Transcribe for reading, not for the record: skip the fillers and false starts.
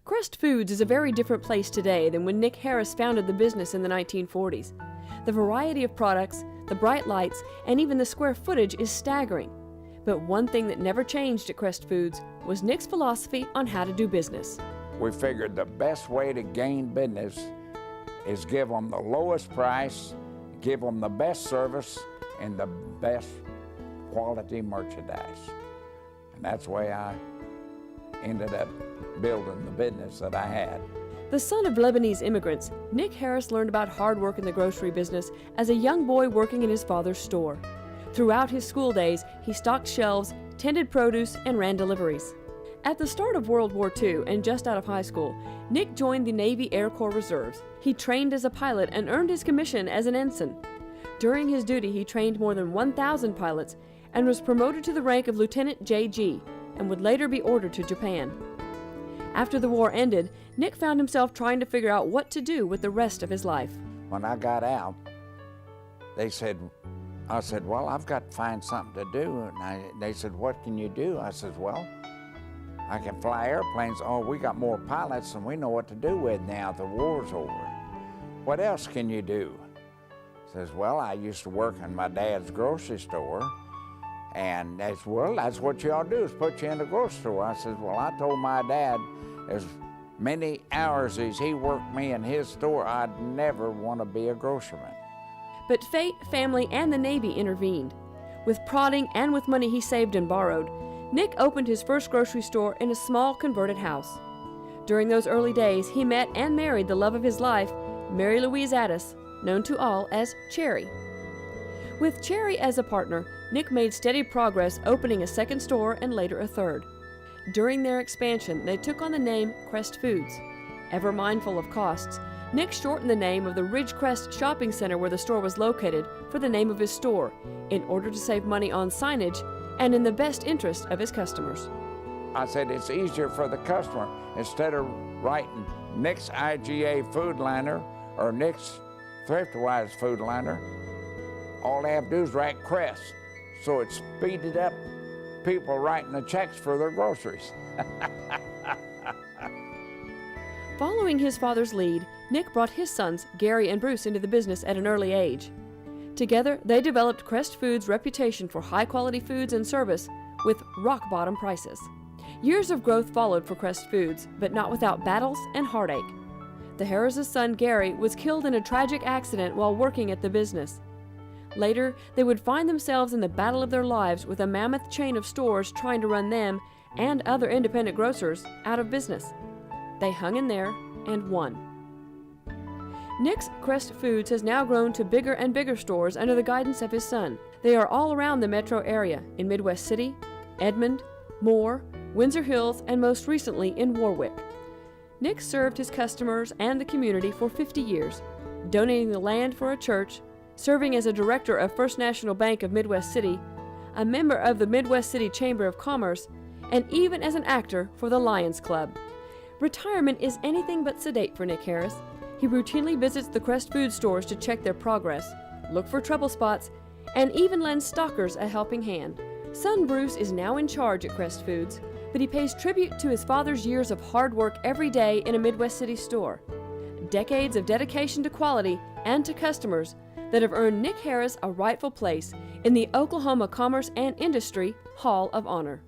Crest Foods is a very different place today than when Nick Harroz founded the business in the 1940s. The variety of products, the bright lights, and even the square footage is staggering. But one thing that never changed at Crest Foods was Nick's philosophy on how to do business. We figured the best way to gain business is give them the lowest price, give them the best service, and the best quality merchandise. And that's the way I ended up building the business that I had. The son of Lebanese immigrants, Nick Harroz learned about hard work in the grocery business as a young boy working in his father's store. Throughout his school days, he stocked shelves, tended produce, and ran deliveries. At the start of World War II and just out of high school, Nick joined the Navy Air Corps Reserves. He trained as a pilot and earned his commission as an ensign. During his duty, he trained more than 1,000 pilots and was promoted to the rank of Lieutenant JG and would later be ordered to Japan. After the war ended, Nick found himself trying to figure out what to do with the rest of his life. When I got out, I said, well, I've got to find something to do. And they said, what can you do? I said, well, I can fly airplanes. Oh, we got more pilots than we know what to do with now the war's over. What else can you do? Says, well, I used to work in my dad's grocery store. And they said, well, that's what you ought to do is put you in the grocery store. I said, well, I told my dad as many hours as he worked me in his store, I'd never want to be a grocerman. But fate, family, and the Navy intervened. With prodding and with money he saved and borrowed, Nick opened his first grocery store in a small converted house. During those early days, he met and married the love of his life, Mary Louise Addis, known to all as Cherry. With Cherry as a partner, Nick made steady progress, opening a second store and later a third. During their expansion, they took on the name Crest Foods. Ever mindful of costs, Nick shortened the name of the Ridgecrest shopping center where the store was located for the name of his store in order to save money on signage and in the best interest of his customers. I said it's easier for the customer. Instead of writing Nick's IGA Food Liner or Nick's Thriftwise Food Liner, all they have to do is write Crest. So it speeded up people writing the checks for their groceries. Following his father's lead, Nick brought his sons, Gary and Bruce, into the business at an early age. Together, they developed Crest Foods' reputation for high-quality foods and service with rock-bottom prices. Years of growth followed for Crest Foods, but not without battles and heartache. The Harroz's son, Gary, was killed in a tragic accident while working at the business. Later, they would find themselves in the battle of their lives with a mammoth chain of stores trying to run them and other independent grocers out of business. They hung in there and won. Nick's Crest Foods has now grown to bigger and bigger stores under the guidance of his son. They are all around the metro area, in Midwest City, Edmond, Moore, Windsor Hills, and most recently in Warwick. Nick served his customers and the community for 50 years, donating the land for a church, serving as a director of First National Bank of Midwest City, a member of the Midwest City Chamber of Commerce, and even as an actor for the Lions Club. Retirement is anything but sedate for Nick Harroz. He routinely visits the Crest Food stores to check their progress, look for trouble spots, and even lends stalkers a helping hand. Son Bruce is now in charge at Crest Foods, but he pays tribute to his father's years of hard work every day in a Midwest City store. Decades of dedication to quality and to customers that have earned Nick Harroz a rightful place in the Oklahoma Commerce and Industry Hall of Honor.